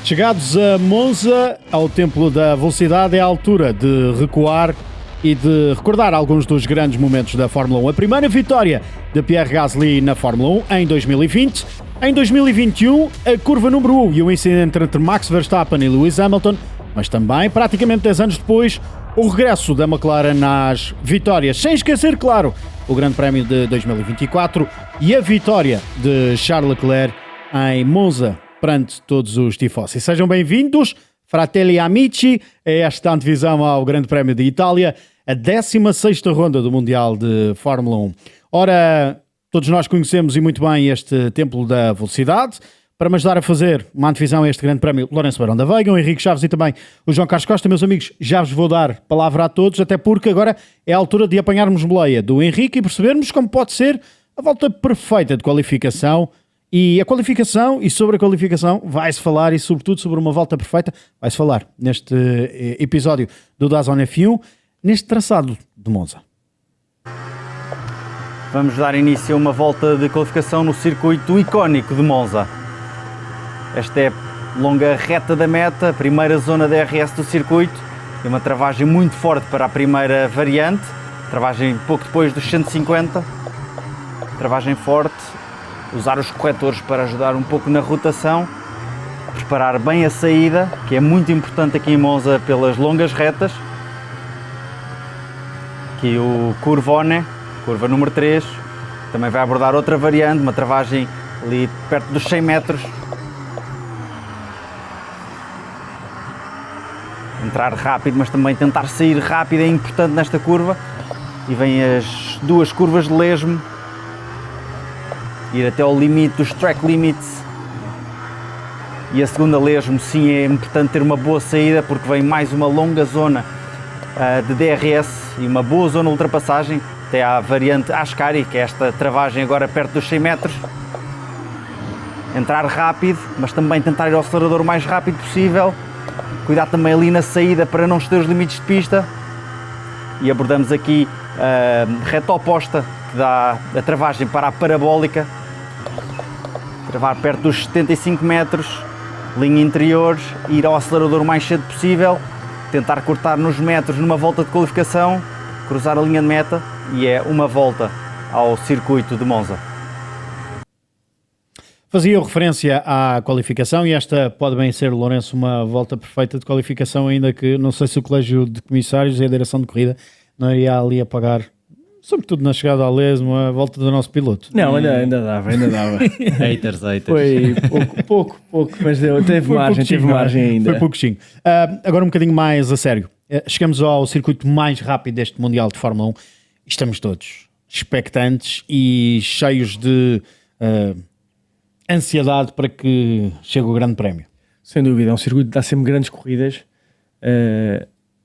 Chegados a Monza, ao Templo da Velocidade, é a altura de recuar e de recordar alguns dos grandes momentos da Fórmula 1. A primeira vitória de Pierre Gasly na Fórmula 1 em 2020. Em 2021, a curva número 1 e o incidente entre Max Verstappen e Lewis Hamilton, mas também, praticamente 10 anos depois, o regresso da McLaren nas vitórias. Sem esquecer, claro, o Grande Prémio de 2024 e a vitória de Charles Leclerc em Monza, perante todos os tifosi. Sejam bem-vindos, fratelli e amici, a esta antevisão ao Grande Prémio de Itália, a 16ª ronda do Mundial de Fórmula 1. Ora, todos nós conhecemos e muito bem este Templo da Velocidade. Para me ajudar a fazer uma antevisão a este Grande Prémio, Lourenço Barão da Veiga, o Henrique Chaves e também o João Carlos Costa. Meus amigos, já vos vou dar palavra a todos, até porque agora é a altura de apanharmos boleia do Henrique e percebermos como pode ser a volta perfeita de qualificação. E a qualificação, e sobre a qualificação, vai-se falar, e sobretudo sobre uma volta perfeita, vai-se falar neste episódio do DAZN F1, neste traçado de Monza. Vamos dar início a uma volta de qualificação no circuito icónico de Monza. Esta é a longa reta da meta, a primeira zona de DRS do circuito, tem uma travagem muito forte para a primeira variante, travagem pouco depois dos 150, travagem forte. Usar os corretores para ajudar um pouco na rotação, preparar bem a saída, que é muito importante aqui em Monza pelas longas retas. Aqui o Curvone, curva número 3, também vai abordar outra variante, uma travagem ali perto dos 100 metros. Entrar rápido, mas também tentar sair rápido é importante nesta curva. E vêm as duas curvas de lesmo. Ir até ao limite dos track limits, e a segunda lesmo sim é importante ter uma boa saída porque vem mais uma longa zona de DRS e uma boa zona de ultrapassagem até à variante Ascari, que é esta travagem agora perto dos 100 metros. Entrar rápido, mas também tentar ir ao acelerador o mais rápido possível, cuidar também ali na saída para não exceder os limites de pista, e abordamos aqui a reta oposta que dá a travagem para a parabólica. Travar perto dos 75 metros, linha interior, ir ao acelerador o mais cedo possível, tentar cortar nos metros numa volta de qualificação, cruzar a linha de meta, e é uma volta ao circuito de Monza. Fazia referência à qualificação e esta pode bem ser, Lourenço, uma volta perfeita de qualificação, ainda que não sei se o Colégio de Comissários e a direção de corrida não iria ali apagar, sobretudo na chegada ao lesmo, a volta do nosso piloto. Não, ainda dava. haters. Foi pouco, mas teve margem ainda. Foi pouquinho. Agora um bocadinho mais a sério. Chegamos ao circuito mais rápido deste Mundial de Fórmula 1. Estamos todos expectantes e cheios de ansiedade para que chegue o Grande Prémio. Sem dúvida, é um circuito que dá sempre grandes corridas.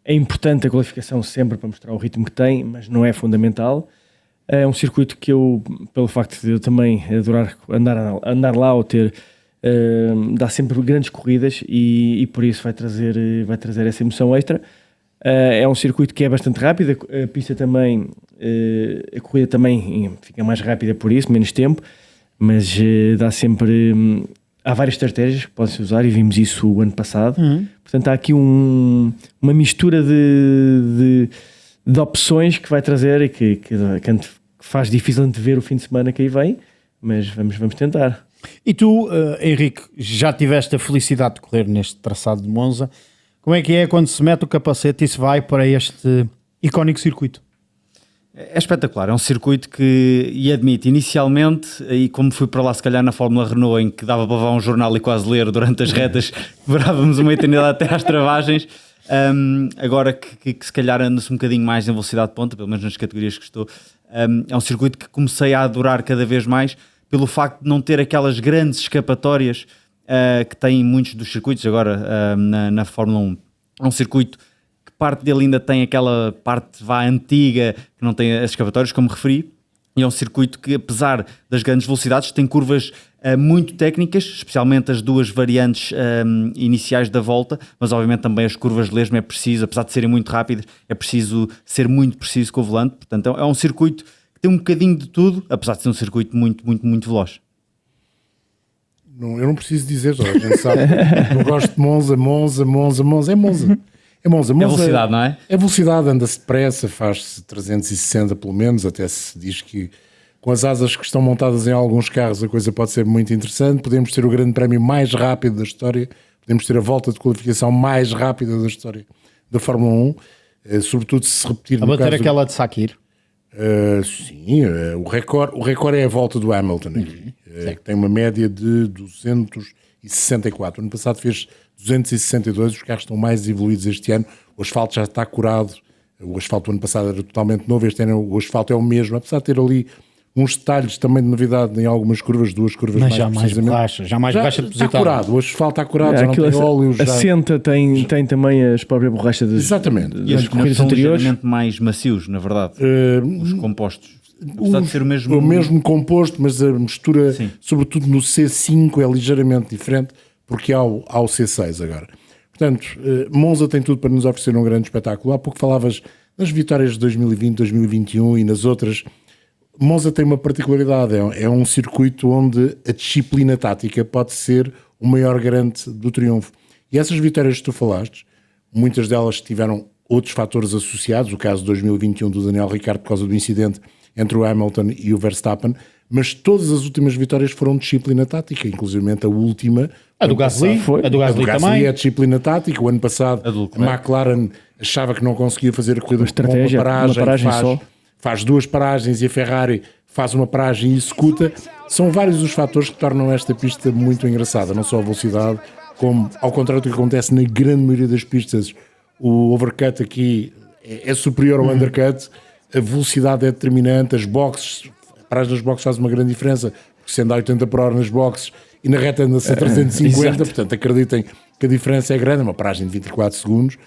É importante a qualificação sempre para mostrar o ritmo que tem, mas não é fundamental. É um circuito que eu, pelo facto de eu também adorar andar lá ou ter, dá sempre grandes corridas e por isso vai trazer essa emoção extra. É um circuito que é bastante rápido, a pista também, a corrida também fica mais rápida por isso, menos tempo, mas dá sempre... Há várias estratégias que podem-se usar e vimos isso o ano passado. Portanto, há aqui uma mistura de opções que vai trazer e que faz difícil de ver o fim de semana que aí vem, mas vamos tentar. E tu, Henrique, já tiveste a felicidade de correr neste traçado de Monza. Como é que é quando se mete o capacete e se vai para este icónico circuito? É espetacular, é um circuito que, e admito, inicialmente, e como fui para lá se calhar na Fórmula Renault, em que dava para levar um jornal e quase ler durante as retas, demorávamos uma eternidade até às travagens, agora que se calhar anda-se um bocadinho mais em velocidade de ponta, pelo menos nas categorias que estou, é um circuito que comecei a adorar cada vez mais, pelo facto de não ter aquelas grandes escapatórias que têm muitos dos circuitos agora na Fórmula 1. É um circuito parte dele ainda tem aquela parte antiga que não tem as escapatórias, como referi, e é um circuito que, apesar das grandes velocidades, tem curvas muito técnicas, especialmente as duas variantes iniciais da volta, mas obviamente também as curvas de lesmo é preciso, apesar de serem muito rápidas, é preciso ser muito preciso com o volante. Portanto, é um circuito que tem um bocadinho de tudo, apesar de ser um circuito muito, muito, muito veloz. eu não preciso dizer, toda a gente sabe. Eu gosto de Monza. É Monza. É velocidade, não é? É velocidade, anda-se depressa, faz-se 360 pelo menos, até se diz que com as asas que estão montadas em alguns carros a coisa pode ser muito interessante. Podemos ter o grande prémio mais rápido da história, podemos ter a volta de qualificação mais rápida da história da Fórmula 1, sobretudo se repetir... A bater aquela de Sakir. Sim, o recorde é a volta do Hamilton aqui, que tem uma média de 264. Ano passado fez 262, os carros estão mais evoluídos este ano, o asfalto já está curado, o asfalto do ano passado era totalmente novo, este ano o asfalto é o mesmo, apesar de ter ali uns detalhes também de novidade em algumas curvas, 2 curvas mas mais já mais baixa, está curado, o asfalto está curado, já não tem aquilo óleo. A senta tem também as próprias borrachas Exatamente. E das os corridas são anteriores. ligeiramente mais macios, na verdade. Os compostos. Apesar de ser O mesmo composto, mas a mistura, Sim. sobretudo no C5, é ligeiramente diferente, porque há o C6 agora. Portanto, Monza tem tudo para nos oferecer um grande espetáculo. Há pouco falavas nas vitórias de 2020, 2021 e nas outras. Monza tem uma particularidade, é um circuito onde a disciplina tática pode ser o maior garante do triunfo. E essas vitórias que tu falaste, muitas delas tiveram outros fatores associados, o caso de 2021 do Daniel Ricciardo por causa do incidente entre o Hamilton e o Verstappen, mas todas as últimas vitórias foram disciplina tática, inclusive a última. A do Gasly, a do Gasly também. É disciplina tática. O ano passado a McLaren achava que não conseguia fazer a corrida estratégia, uma paragem só. Faz 2 paragens e a Ferrari faz uma paragem e executa. São vários os fatores que tornam esta pista muito engraçada, não só a velocidade, como ao contrário do que acontece na grande maioria das pistas, o overcut aqui é superior ao undercut, a velocidade é determinante, as boxes, a paragem nas boxes faz uma grande diferença, porque se anda a 80 por hora nas boxes e na reta anda-se a 350, portanto acreditem que a diferença é grande, uma paragem de 24 segundos.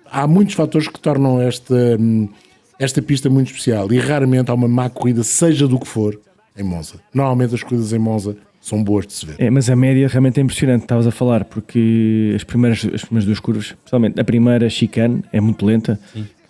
Há muitos fatores que tornam esta pista muito especial e raramente há uma má corrida, seja do que for, em Monza. Normalmente as corridas em Monza são boas de se ver. Mas a média realmente é impressionante, estavas a falar, porque as primeiras 2 curvas, principalmente a primeira chicane, é muito lenta,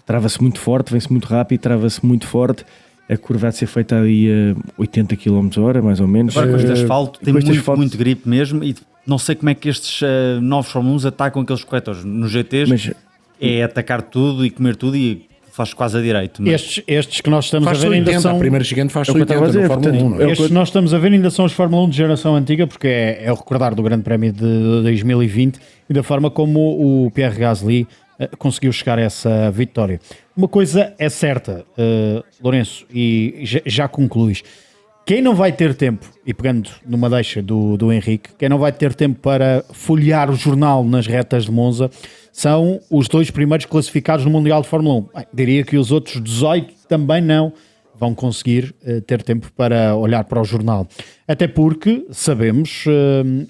trava-se muito forte, vem-se muito rápido, trava-se muito forte. A curva há de ser feita ali a 80 km/h, mais ou menos. Agora com este asfalto tem muito gripe mesmo e não sei como é que estes novos Fórmula 1 atacam aqueles corretores. Nos GTs é atacar tudo e comer tudo e faz quase a direito. Mas... Estes que nós estamos faz a ver 80, ainda são... A primeira chegante faz 80 no Fórmula 1. Não é? Estes que nós estamos a ver ainda são os Fórmula 1 de geração antiga, porque é o recordar do Grande Prémio de 2020 e da forma como o Pierre Gasly conseguiu chegar a essa vitória. Uma coisa é certa, Lourenço, e já concluís. Quem não vai ter tempo, e pegando numa deixa do Henrique, quem não vai ter tempo para folhear o jornal nas retas de Monza são os 2 primeiros classificados no Mundial de Fórmula 1. Bem, diria que os outros 18 também não vão conseguir ter tempo para olhar para o jornal. Até porque sabemos,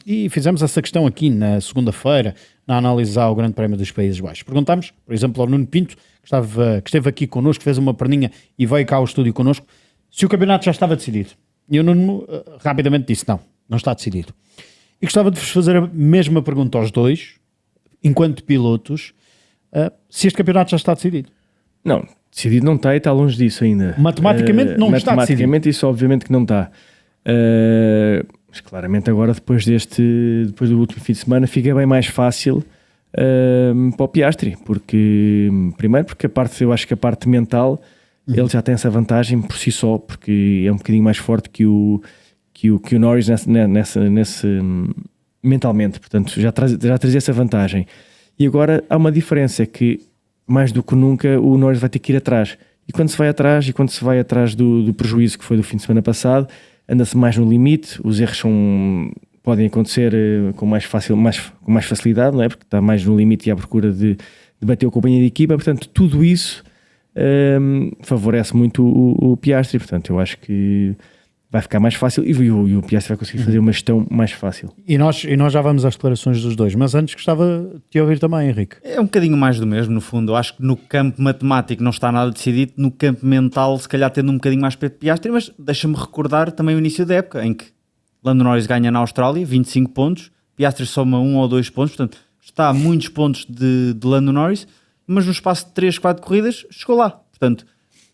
e fizemos essa questão aqui na segunda-feira, na análise ao Grande Prémio dos Países Baixos. Perguntámos, por exemplo, ao Nuno Pinto, que esteve aqui connosco, fez uma perninha e veio cá ao estúdio connosco, se o campeonato já estava decidido. E o Nuno rapidamente disse, não está decidido. E gostava de vos fazer a mesma pergunta aos dois, enquanto pilotos, se este campeonato já está decidido. Não, decidido não está e está longe disso ainda. Matematicamente não está decidido. Matematicamente isso obviamente que não está. Mas claramente agora depois do último fim de semana fica bem mais fácil para o Piastri, porque eu acho que a parte mental ele já tem essa vantagem por si só, porque é um bocadinho mais forte que o Norris nesse mentalmente, portanto já traz essa vantagem. E agora há uma diferença, é que mais do que nunca o Norris vai ter que ir atrás, e quando se vai atrás do prejuízo que foi do fim de semana passado, anda-se mais no limite, os erros podem acontecer com mais facilidade, não é? Porque está mais no limite e à procura de bater o companheiro de equipa, portanto tudo isso favorece muito o Piastri, portanto eu acho que vai ficar mais fácil e o Piastri vai conseguir fazer uma gestão mais fácil. E nós já vamos às declarações dos dois, mas antes gostava de te ouvir também, Henrique. É um bocadinho mais do mesmo, no fundo. Eu acho que no campo matemático não está nada decidido, no campo mental se calhar tendo um bocadinho mais para Piastri, mas deixa-me recordar também o início da época, em que Lando Norris ganha na Austrália, 25 pontos, Piastri soma 1 ou 2 pontos, portanto está a muitos pontos de Lando Norris, mas no espaço de 3, 4 corridas chegou lá. Portanto,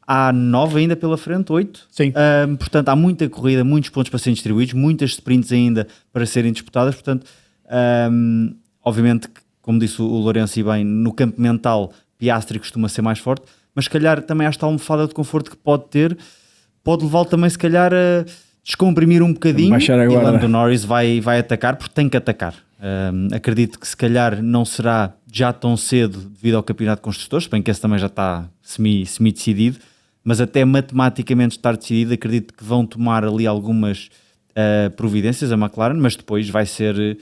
há 9 ainda pela frente, 8. Sim. Portanto, há muita corrida, muitos pontos para serem distribuídos, muitas sprints ainda para serem disputadas. Portanto, obviamente, como disse o Lourenço e bem, no campo mental, Piastri costuma ser mais forte, mas se calhar também esta almofada de conforto que pode ter, pode levá-lo também se calhar a descomprimir um bocadinho, e Lando Norris vai atacar, porque tem que atacar. Acredito que se calhar não será já tão cedo devido ao campeonato de construtores, bem que esse também já está semi-decidido, mas até matematicamente estar decidido, acredito que vão tomar ali algumas providências a McLaren, mas depois vai ser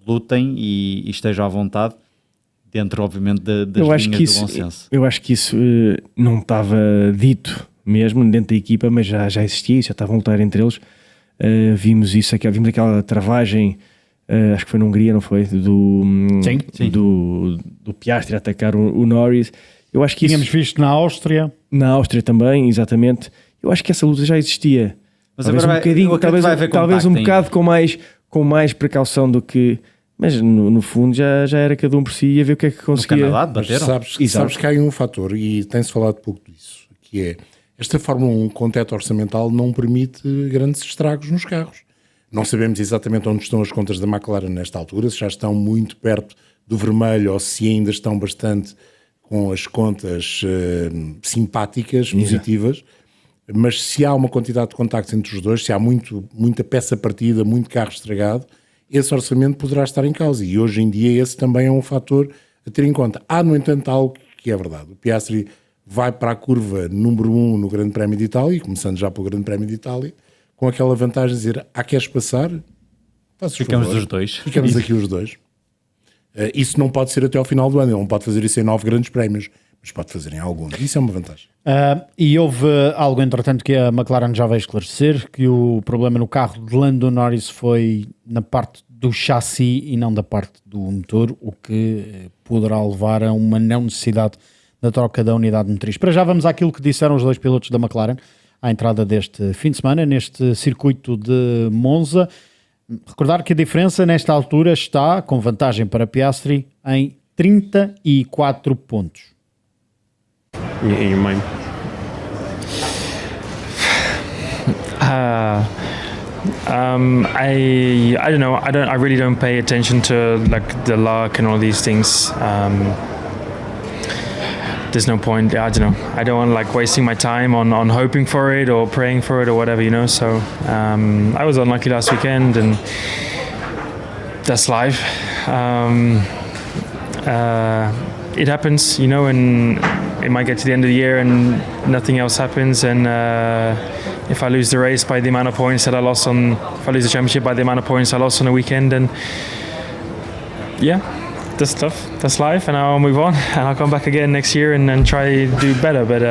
lutem e estejam à vontade, dentro obviamente das linhas do bom senso. Eu acho que isso não estava dito mesmo dentro da equipa, mas já existia, já estavam a lutar entre eles. Vimos isso aqui, vimos aquela travagem, acho que foi na Hungria, não foi? Do Piastri atacar o Norris. Eu acho que tínhamos visto na Áustria. Na Áustria também, exatamente. Eu acho que essa luta já existia. Mas talvez agora talvez um bocado com mais precaução do que... Mas no fundo já era cada um por si e a ver o que é que conseguia. No Canadá bateram. Sabes que há aí um fator, e tem-se falado pouco disso, que é esta Fórmula 1 com teto orçamental não permite grandes estragos nos carros. Não sabemos exatamente onde estão as contas da McLaren nesta altura, se já estão muito perto do vermelho ou se ainda estão bastante com as contas simpáticas, positivas, mas se há uma quantidade de contactos entre os dois, se há muita peça partida, muito carro estragado, esse orçamento poderá estar em causa, e hoje em dia esse também é um fator a ter em conta. Há, no entanto, algo que é verdade. O Piastri vai para a curva número 1 no Grande Prémio de Itália, começando já pelo Grande Prémio de Itália, com aquela vantagem de dizer, queres passar? Ficamos os dois. Ficamos aqui os dois. Isso não pode ser até ao final do ano, ele não pode fazer isso em 9 grandes prémios, mas pode fazer em alguns. Isso é uma vantagem. E houve algo, entretanto, que a McLaren já veio esclarecer, que o problema no carro de Lando Norris foi na parte do chassi e não da parte do motor, o que poderá levar a uma não necessidade da troca da unidade motriz. Para já vamos àquilo que disseram os dois pilotos da McLaren à entrada deste fim de semana, neste circuito de Monza. Recordar que a diferença nesta altura está, com vantagem para Piastri, em 34 pontos. In your mind? I don't know. I really don't pay attention to like the luck and all these things. There's no point. I don't know. I don't want like wasting my time on hoping for it or praying for it or whatever, you know. So I was unlucky last weekend, and that's life. It happens, you know, and it might get to the end of the year and nothing else happens. And if I lose the race by the amount of points that I lost if I lose the championship by the amount of points I lost on the weekend, then yeah, that's tough. That's life, and I'll move on and I'll come back again next year and try to do better. But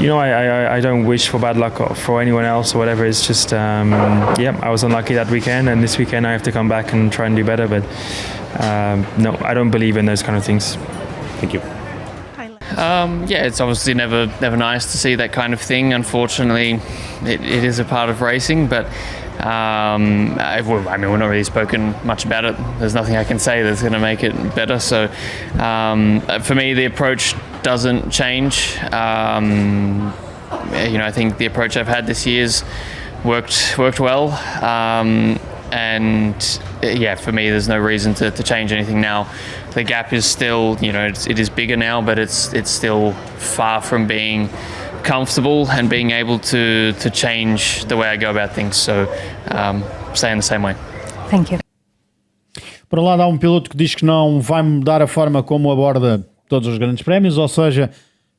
you know, I don't wish for bad luck for anyone else or whatever. It's just yeah, I was unlucky that weekend, and this weekend I have to come back and try and do better. But no, I don't believe in those kind of things. Thank you. Yeah, it's obviously never nice to see that kind of thing. Unfortunately, it is a part of racing, but I mean, we're not really spoken much about it. There's nothing I can say that's going to make it better. So for me, the approach doesn't change. You know, I think the approach I've had this year's worked well. And yeah, for me, there's no reason to change anything now. The gap is still, you know, it is bigger now, but it's still far from being comfortable and being able to change the way I go about things. So stay in the same way. Thank you. Por um lado, há um piloto que diz que não vai mudar a forma como aborda todos os grandes prémios, ou seja,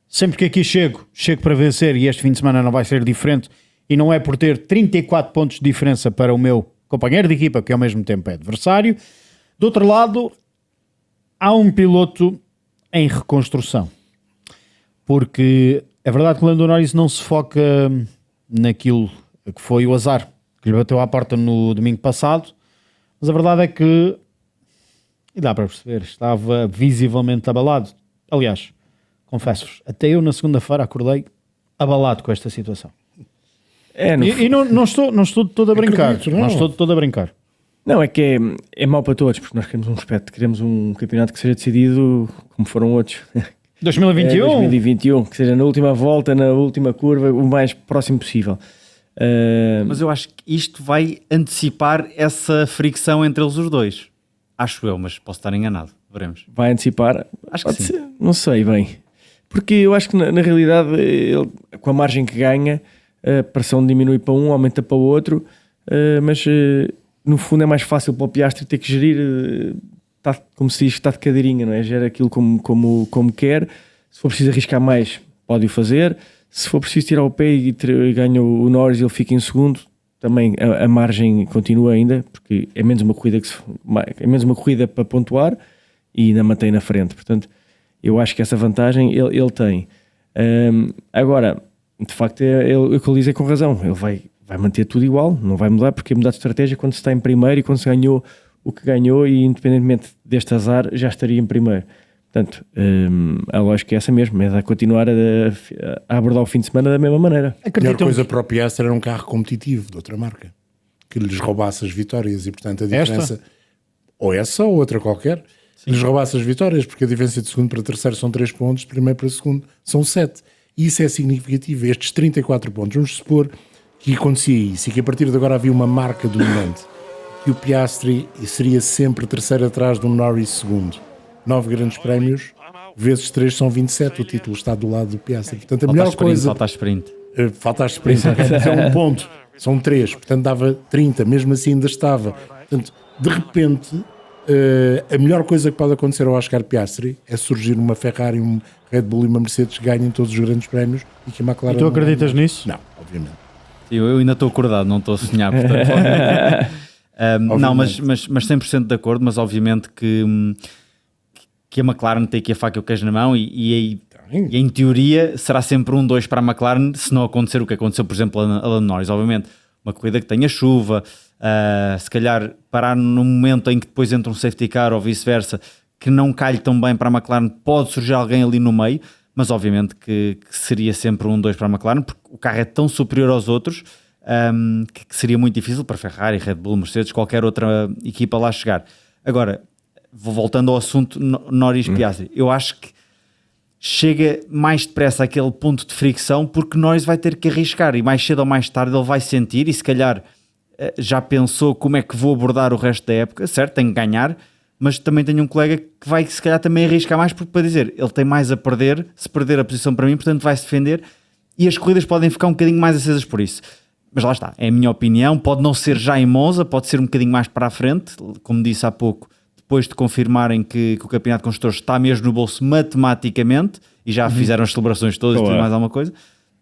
sempre que aqui chego para vencer, e este fim de semana não vai ser diferente, e não é por ter 34 pontos de diferença para o meu companheiro de equipa, que ao mesmo tempo é adversário. Do outro lado, há um piloto em reconstrução, porque é verdade que o Lando Norris não se foca naquilo que foi o azar que lhe bateu à porta no domingo passado, mas a verdade é que, e dá para perceber, estava visivelmente abalado. Aliás, confesso-vos, até eu na segunda-feira acordei abalado com esta situação. E não estou de todo a brincar. Não estou de todo a brincar. Não, é que é mau para todos, porque nós queremos um respeito, queremos um campeonato que seja decidido como foram outros. 2021? 2021, que seja na última volta, na última curva, o mais próximo possível. Mas eu acho que isto vai antecipar essa fricção entre eles os dois. Acho eu, mas posso estar enganado. Veremos. Vai antecipar? Acho que sim. Ser, não sei bem. Porque eu acho que na realidade, ele, com a margem que ganha, a pressão diminui para um, aumenta para o outro, mas no fundo é mais fácil para o Piastri ter que gerir, como se diz, está de cadeirinha, não é? Gera aquilo como quer. Se for preciso arriscar mais, pode o fazer. Se for preciso tirar o pé e ganha o Norris e ele fica em segundo, também a margem continua ainda, porque é menos uma corrida para pontuar e ainda mantém na frente. Portanto, eu acho que essa vantagem ele tem. Agora, de facto, o que ele diz é com razão. Ele vai manter tudo igual, não vai mudar, porque mudar de estratégia quando se está em primeiro e quando se ganhou o que ganhou, e independentemente deste azar, já estaria em primeiro. Portanto, a lógica é essa mesmo, é de continuar a abordar o fim de semana da mesma maneira. A melhor coisa para o Piastri era um carro competitivo de outra marca, que lhes roubasse as vitórias, e portanto a diferença, ou essa ou outra qualquer, lhes roubasse as vitórias, porque a diferença de segundo para terceiro são 3 pontos, de primeiro para segundo são 7. E isso é significativo. Estes 34 pontos, vamos supor que acontecia isso, e que a partir de agora havia uma marca dominante, que o Piastri seria sempre terceiro atrás do Norris segundo. 9 grandes prémios, vezes 3 são 27, o título está do lado do Piastri. Portanto, a melhor coisa... Falta a sprint. Falta a sprint, é um ponto, são 3, portanto dava 30, mesmo assim ainda estava. Portanto, de repente, a melhor coisa que pode acontecer ao Oscar Piastri é surgir uma Ferrari, um Red Bull e uma Mercedes que ganhem todos os grandes prémios, e que a McLaren... E tu acreditas nisso? Não, obviamente. Eu ainda estou acordado, não estou a sonhar, portanto... não, mas 100% de acordo, mas obviamente que a McLaren tem aqui a faca e o queijo na mão, e em teoria será sempre 1-2 para a McLaren, se não acontecer o que aconteceu, por exemplo, a Lando Norris. Obviamente, uma corrida que tenha chuva, se calhar parar no momento em que depois entra um safety car ou vice-versa, que não calhe tão bem para a McLaren, pode surgir alguém ali no meio, mas obviamente que seria sempre 1-2 para a McLaren, porque o carro é tão superior aos outros, que seria muito difícil para Ferrari, Red Bull, Mercedes, qualquer outra equipa lá chegar. Agora, voltando ao assunto Norris-Piastri, eu acho que chega mais depressa àquele ponto de fricção, porque Norris vai ter que arriscar, e mais cedo ou mais tarde ele vai sentir, e se calhar já pensou como é que vou abordar o resto da época, certo, tenho que ganhar, mas também tenho um colega que vai se calhar também arriscar mais, porque para dizer, ele tem mais a perder, se perder a posição para mim, portanto vai-se defender, e as corridas podem ficar um bocadinho mais acesas por isso. Mas lá está, é a minha opinião, pode não ser já em Monza, pode ser um bocadinho mais para a frente, como disse há pouco, depois de confirmarem que o Campeonato de Construtores está mesmo no bolso matematicamente, e já fizeram as celebrações todas e tudo mais alguma coisa,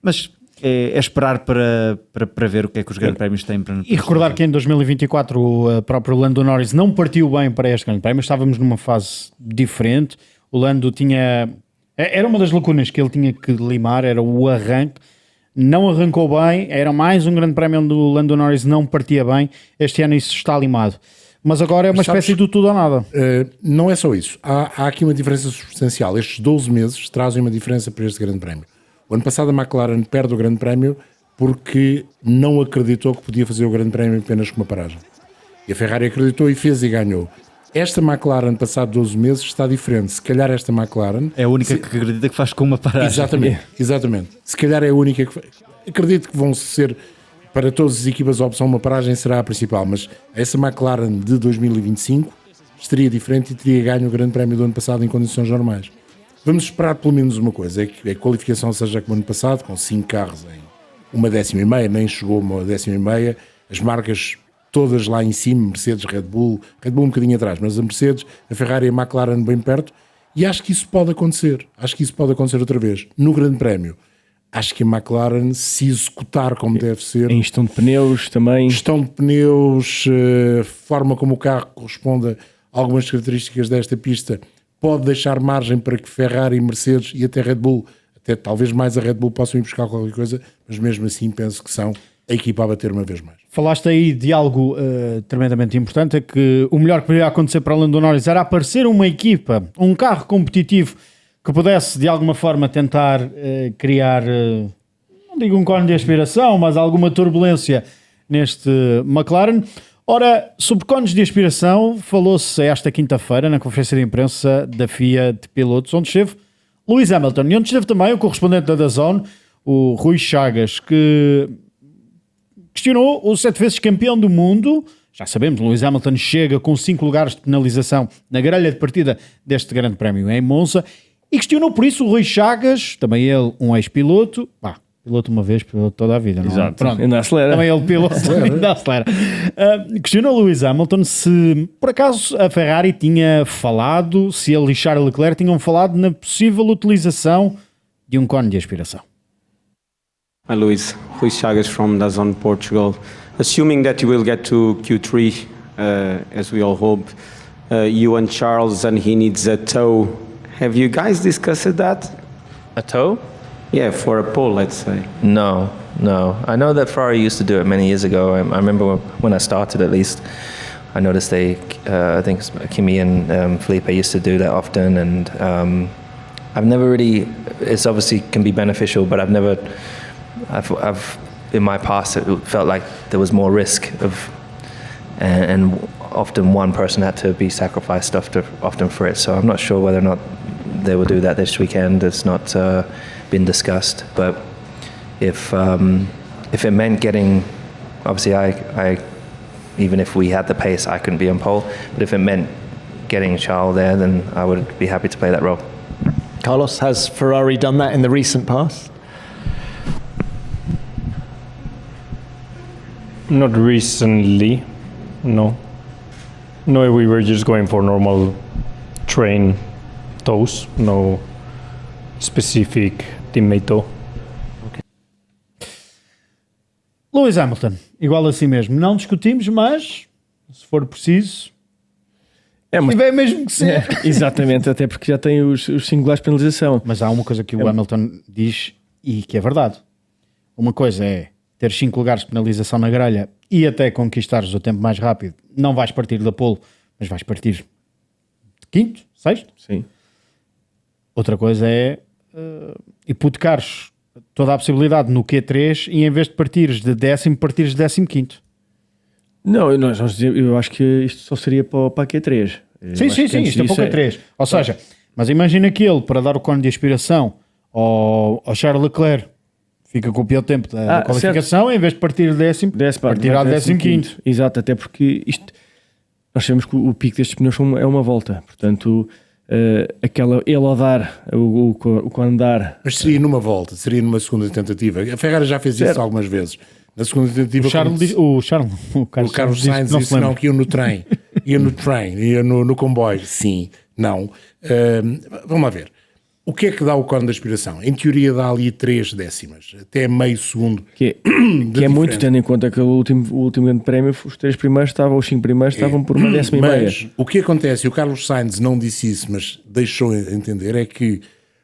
mas é esperar para ver o que é que os grandes prémios têm para... E recordar que em 2024 o próprio Lando Norris não partiu bem para este grande prémio, estávamos numa fase diferente, o Lando tinha... Era uma das lacunas que ele tinha que limar, era o arranque, não arrancou bem, era mais um grande prémio onde o Lando Norris não partia bem, este ano isso está limado. Mas agora é uma espécie de tudo ou nada. Não é só isso. Há aqui uma diferença substancial. Estes 12 meses trazem uma diferença para este grande prémio. O ano passado a McLaren perde o grande prémio porque não acreditou que podia fazer o grande prémio apenas com uma paragem. E a Ferrari acreditou e fez e ganhou. Esta McLaren, passado 12 meses, está diferente. Se calhar esta McLaren... É a única que acredita que faz com uma paragem. Exatamente. Se calhar é a única que... Acredito que vão ser... Para todas as equipas a opção uma paragem será a principal, mas essa McLaren de 2025 estaria diferente e teria ganho o grande prémio do ano passado em condições normais. Vamos esperar pelo menos uma coisa, é que a qualificação seja como ano passado, com 5 carros em 1,5, nem chegou a 1,5, as marcas todas lá em cima, Mercedes, Red Bull um bocadinho atrás, mas a Mercedes, a Ferrari e a McLaren bem perto, e acho que isso pode acontecer, outra vez, no grande prémio. Acho que a McLaren, se executar como deve ser... Em gestão de pneus também. Gestão de pneus, forma como o carro corresponde a algumas características desta pista, pode deixar margem para que Ferrari, Mercedes e até Red Bull, até talvez mais a Red Bull, possam ir buscar qualquer coisa, mas mesmo assim penso que são a equipa a bater uma vez mais. Falaste aí de algo tremendamente importante, é que o melhor que poderia acontecer para Lando Norris era aparecer uma equipa, um carro competitivo, que pudesse de alguma forma tentar criar, não digo um cone de aspiração, mas alguma turbulência neste McLaren. Ora, sobre cones de aspiração, falou-se esta quinta-feira na conferência de imprensa da FIA de pilotos, onde esteve Lewis Hamilton, e onde esteve também o correspondente da DAZN, o Rui Chagas, que questionou o 7 vezes campeão do mundo. Já sabemos, Lewis Hamilton chega com 5 lugares de penalização na grelha de partida deste grande prémio em Monza, e questionou por isso o Rui Chagas, também ele um ex-piloto, piloto uma vez, piloto toda a vida, não é? Exato, Pronto. ainda acelera. Também ele piloto, ainda acelera. Questionou Lewis Hamilton se, por acaso, a Ferrari tinha falado, se ele e Charles Leclerc tinham falado na possível utilização de um cone de aspiração. Hi Luis, Rui Chagas from DAZN Portugal. Assuming that you will get to Q3, as we all hope, you and Charles, and he needs a tow. Have you guys discussed that? A tow? Yeah, for a pole, let's say. No. I know that Ferrari used to do it many years ago. I remember when I started, at least. I noticed they, I think Kimi and Felipe used to do that often, and I've never really. It's obviously can be beneficial, but I've in my past it felt like there was more risk of, and often one person had to be sacrificed often for it. So I'm not sure whether or not they will do that this weekend. It's not been discussed, but if it meant getting, obviously I even if we had the pace, I couldn't be on pole, but if it meant getting Charles there, then I would be happy to play that role. Carlos, has Ferrari done that in the recent past? Not recently, no. No, we were just going for normal train tows, no specific teammate tow. Lewis Hamilton, igual assim mesmo. Não discutimos, mas se for preciso, tiver mesmo que ser. Exatamente, até porque já tem os 5 lugares de penalização. Mas há uma coisa que o Hamilton diz e que é verdade. Uma coisa é ter 5 lugares de penalização na grelha e até conquistares o tempo mais rápido. Não vais partir da pole, mas vais partir de quinto, sexto. Sim. Outra coisa é hipotecares toda a possibilidade no Q3 e em vez de partires de 10º, partires de 15º. Não, eu acho que isto só seria para a Q3. Sim, isto é para o Q3. Ou seja, mas imagina que ele, para dar o cone de aspiração ao Charles Leclerc, fica com o pior tempo da qualificação, em vez de partir de 10º, partirá de 15º. Exato, até porque isto, nós sabemos que o pico destes pneus é uma volta, portanto, ele ao dar o cone dar. Mas seria numa volta, seria numa segunda tentativa. A Ferrari já fez isso algumas vezes. Na segunda tentativa, o Carlos Sainz disse não, que ia no trem, ia no comboio. Sim, não. Vamos lá ver. O que é que dá o cone de aspiração? Em teoria dá ali 3 décimas, até meio segundo. Que é muito, tendo em conta que o último grande prémio, os 3 primeiros estavam, os 5 primeiros estavam por 1 décima e meia. Mas o que acontece, e o Carlos Sainz não disse isso, mas deixou entender, é que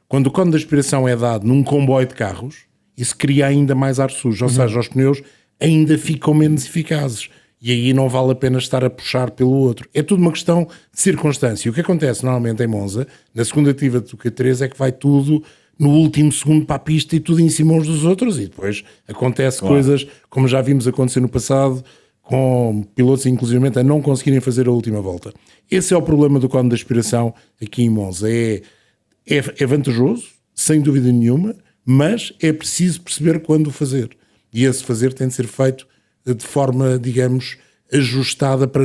quando o cone de aspiração é dado num comboio de carros, isso cria ainda mais ar sujo, ou seja, os pneus ainda ficam menos eficazes. E aí não vale a pena estar a puxar pelo outro. É tudo uma questão de circunstância. O que acontece normalmente em Monza, na segunda tentativa do Q3, é que vai tudo no último segundo para a pista e tudo em cima uns dos outros, e depois acontece coisas como já vimos acontecer no passado, com pilotos inclusivamente a não conseguirem fazer a última volta. Esse é o problema do cone de aspiração aqui em Monza. É vantajoso, sem dúvida nenhuma, mas é preciso perceber quando o fazer. E esse fazer tem de ser feito de forma, digamos, ajustada para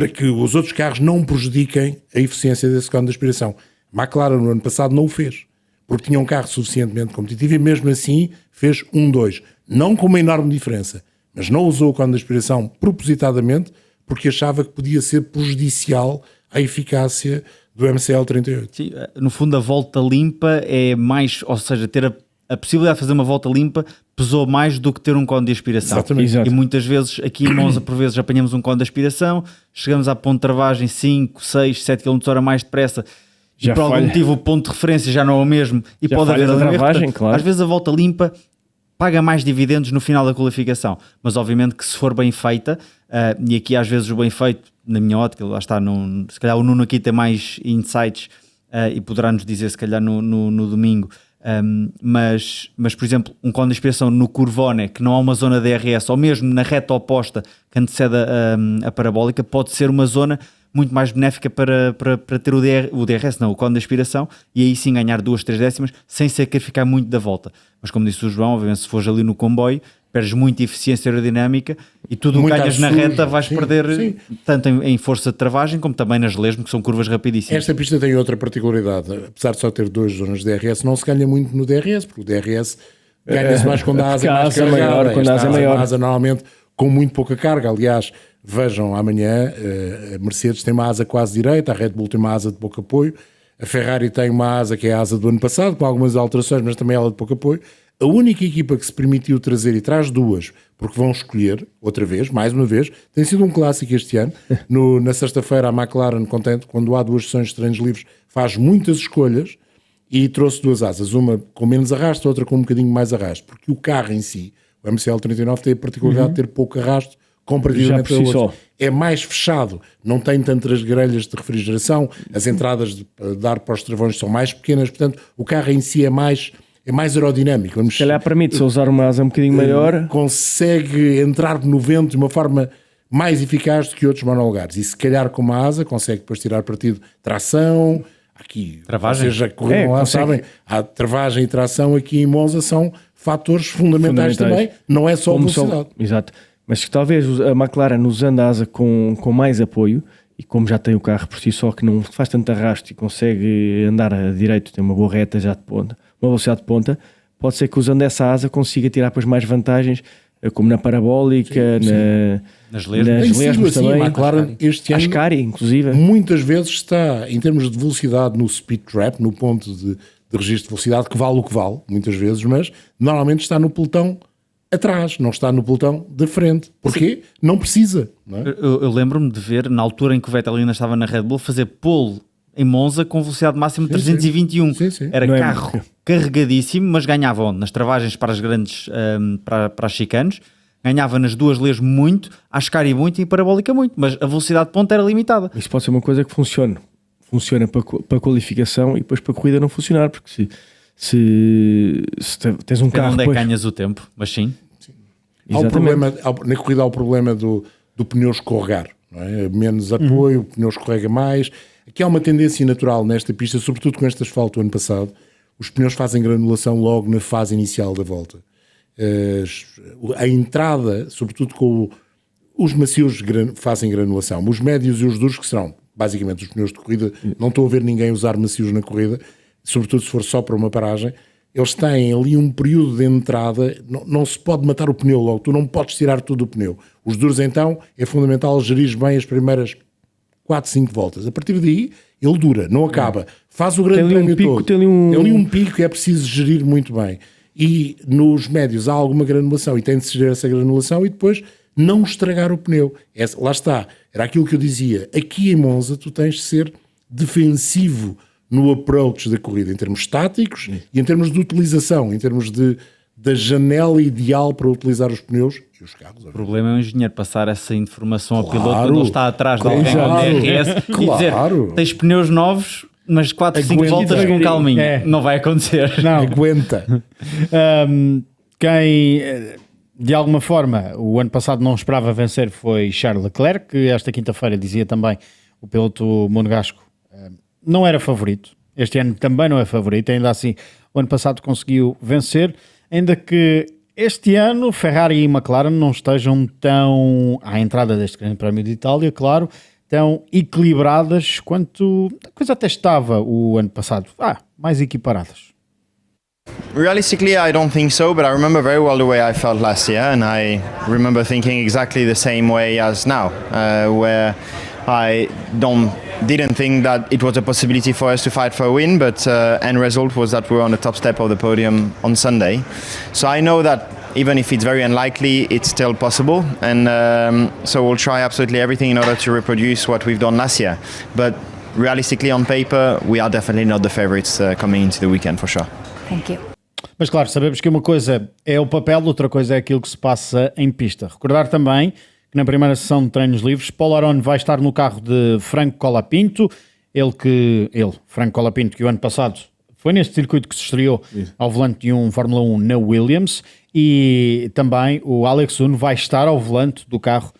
que os outros carros não prejudiquem a eficiência desse cone de aspiração. A McLaren no ano passado não o fez, porque tinha um carro suficientemente competitivo e mesmo assim fez 1-2. Não com uma enorme diferença, mas não usou o cone de aspiração propositadamente porque achava que podia ser prejudicial à eficácia do MCL 38. Sim, no fundo a volta limpa é mais, ou seja, ter a possibilidade de fazer uma volta limpa pesou mais do que ter um cone de aspiração. Exatamente. E muitas vezes aqui em Monza por vezes apanhamos um cone de aspiração, chegamos à ponto de travagem 5, 6, 7 km/h mais depressa e por algum motivo o ponto de referência já não é o mesmo e já pode haver a travagem, claro. Às vezes a volta limpa paga mais dividendos no final da qualificação, mas obviamente que se for bem feita, e aqui às vezes o bem feito, na minha ótica, lá está, se calhar o Nuno aqui tem mais insights e poderá nos dizer se calhar no domingo, mas por exemplo um cone de aspiração no Curvone, que não há uma zona de DRS, ou mesmo na reta oposta que antecede a parabólica, pode ser uma zona muito mais benéfica para ter o DRS, não, o cone de aspiração, e aí sim ganhar 2, 3 décimas sem sacrificar muito da volta. Mas como disse o João, obviamente se fores ali no comboio, perdes muita eficiência aerodinâmica e tudo o que ganhas na reta vais perder tanto em força de travagem como também nas lesmas, que são curvas rapidíssimas. Esta pista tem outra particularidade, apesar de só ter 2 zonas de DRS, não se ganha muito no DRS, porque o DRS ganha-se mais quando a asa é mais carregada. Quando a asa é maior. A asa normalmente com muito pouca carga. Aliás, vejam, amanhã a Mercedes tem uma asa quase direita, a Red Bull tem uma asa de pouco apoio, a Ferrari tem uma asa que é a asa do ano passado, com algumas alterações, mas também ela de pouco apoio. A única equipa que se permitiu trazer, e traz 2, porque vão escolher, outra vez, mais uma vez, tem sido um clássico este ano. Na sexta-feira, a McLaren, quando há 2 sessões de treinos livres, faz muitas escolhas e trouxe 2 asas, uma com menos arrasto, outra com um bocadinho mais arrasto, porque o carro em si, o MCL39, tem a particularidade de ter pouco arrasto comparativamente a outros. É mais fechado, não tem tantas grelhas de refrigeração, as entradas de dar para os travões são mais pequenas, portanto, o carro em si é mais aerodinâmico. Se calhar permite-se usar uma asa um bocadinho maior. Consegue entrar no vento de uma forma mais eficaz do que outros monolugares. E se calhar com uma asa consegue depois tirar partido de tração. Aqui, travagem. Vocês já correram lá, sabem, a travagem e tração aqui em Monza são fatores fundamentais também, não é só a velocidade. Exato. Mas que talvez a McLaren usando a asa com mais apoio, e como já tem o carro por si só que não faz tanto arrasto e consegue andar a direito, tem uma boa reta já de ponta, uma velocidade de ponta, pode ser que usando essa asa consiga tirar depois mais vantagens, como na parabólica, nas lesmas assim, também. A McLaren este ano, Ascari, inclusive, muitas vezes está, em termos de velocidade, no speed trap, no ponto de registro de velocidade, que vale o que vale, muitas vezes, mas normalmente está no pelotão atrás, não está no pelotão da frente. Porquê? Não precisa. Não é? Eu lembro-me de ver, na altura em que o Vettel ainda estava na Red Bull, fazer pole em Monza com velocidade máxima de 321. Era carro carregadíssimo, mas ganhava onde? Nas travagens para as grandes, para as chicanes, ganhava nas 2 leis muito, a Ascari muito e a parabólica muito, mas a velocidade de ponta era limitada. Isso pode ser uma coisa que funciona para a qualificação e depois para a corrida não funcionar, porque se tens um carro... Onde é que ganhas o tempo, mas sim. Há um problema, na corrida há o problema do pneu escorregar, não é? Menos apoio, o pneu escorrega mais. Aqui há uma tendência natural nesta pista, sobretudo com este asfalto do ano passado, os pneus fazem granulação logo na fase inicial da volta. A entrada, sobretudo com os macios fazem granulação, os médios e os duros, que serão basicamente os pneus de corrida, não estou a ver ninguém usar macios na corrida, sobretudo se for só para uma paragem, eles têm ali um período de entrada, não se pode matar o pneu logo, tu não podes tirar tudo o pneu. Os duros então, é fundamental gerir bem as primeiras 4, 5 voltas. A partir daí, ele dura, não acaba. Faz o grande prémio todo. Tem ali um pico que é preciso gerir muito bem. E nos médios há alguma granulação e tem de se gerir essa granulação e depois não estragar o pneu. Lá está, era aquilo que eu dizia. Aqui em Monza tu tens de ser defensivo no approach da corrida, em termos táticos e em termos de utilização, em termos da janela ideal para utilizar os pneus e os carros. O problema é o engenheiro passar essa informação ao piloto quando ele está atrás do DRS e dizer, tens pneus novos, mas 4, 5 voltas com calminha. Não vai acontecer. Não. Aguenta. Quem, de alguma forma, o ano passado não esperava vencer foi Charles Leclerc, que esta quinta-feira dizia também o piloto monegasco não era favorito. Este ano também não é favorito. Ainda assim, o ano passado conseguiu vencer, ainda que este ano Ferrari e McLaren não estejam tão, à entrada deste Grande Prémio de Itália, claro, tão equilibradas quanto a coisa até estava o ano passado. Mais equiparadas. Realistically, I don't think so, but I remember very well the way I felt last year, and I remember thinking exactly the same way as now, where I didn't think that it was a possibility for us to fight for a win, but end result was that we were on the top step of the podium on Sunday. So I know that even if it's very unlikely, it's still possible, and so we'll try absolutely everything in order to reproduce what we've done last year. But realistically, on paper, we are definitely not the favourites coming into the weekend, for sure. Thank you. Mas claro, sabemos que uma coisa é o papel, outra coisa é aquilo que se passa em pista. Recordar também que na primeira sessão de treinos livres, Paul Aron vai estar no carro de Franco Colapinto, Franco Colapinto, que o ano passado foi neste circuito que se estreou ao volante de um Fórmula 1 na Williams, e também o Alex Uno vai estar ao volante do carro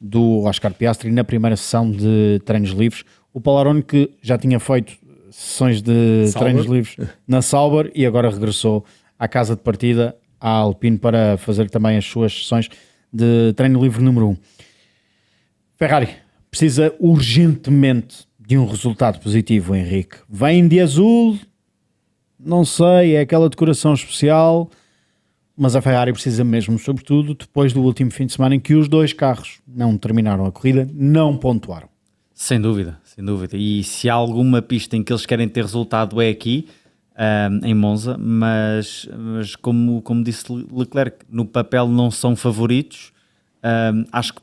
do Oscar Piastri na primeira sessão de treinos livres. O Palarone, que já tinha feito sessões de treinos livres na Sauber e agora regressou à casa de partida, à Alpine, para fazer também as suas sessões de treino livre número 1. Ferrari precisa urgentemente de um resultado positivo, Henrique. Vem de azul, não sei, é aquela decoração especial, mas a Ferrari precisa mesmo, sobretudo depois do último fim de semana em que os dois carros não terminaram a corrida, não pontuaram. Sem dúvida, sem dúvida. E se há alguma pista em que eles querem ter resultado é aqui, em Monza, mas como disse Leclerc, no papel não são favoritos. Acho que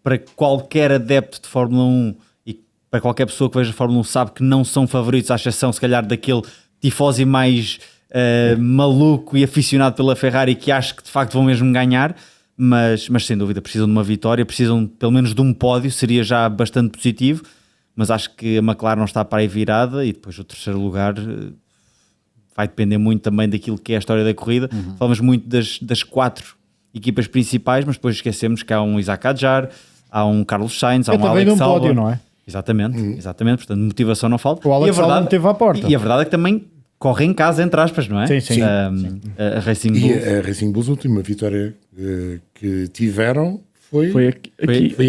para qualquer adepto de Fórmula 1 e para qualquer pessoa que veja a Fórmula 1 sabe que não são favoritos, à exceção se calhar daquele tifosi mais maluco e aficionado pela Ferrari, que acho que de facto vão mesmo ganhar, mas sem dúvida precisam de uma vitória, precisam pelo menos de um pódio, seria já bastante positivo, mas acho que a McLaren não está para aí virada e depois o terceiro lugar vai depender muito também daquilo que é a história da corrida. Falamos muito das 4 equipas principais, mas depois esquecemos que há um Isaac Adjar, há um Carlos Sainz, há um Alex Albon. Pódio, não é? Exatamente, portanto motivação não falta. O Alex Albon teve à porta. E a verdade é que também corre em casa, entre aspas, não é? Sim. A Racing Bulls. E a Racing Bulls, a última vitória que tiveram foi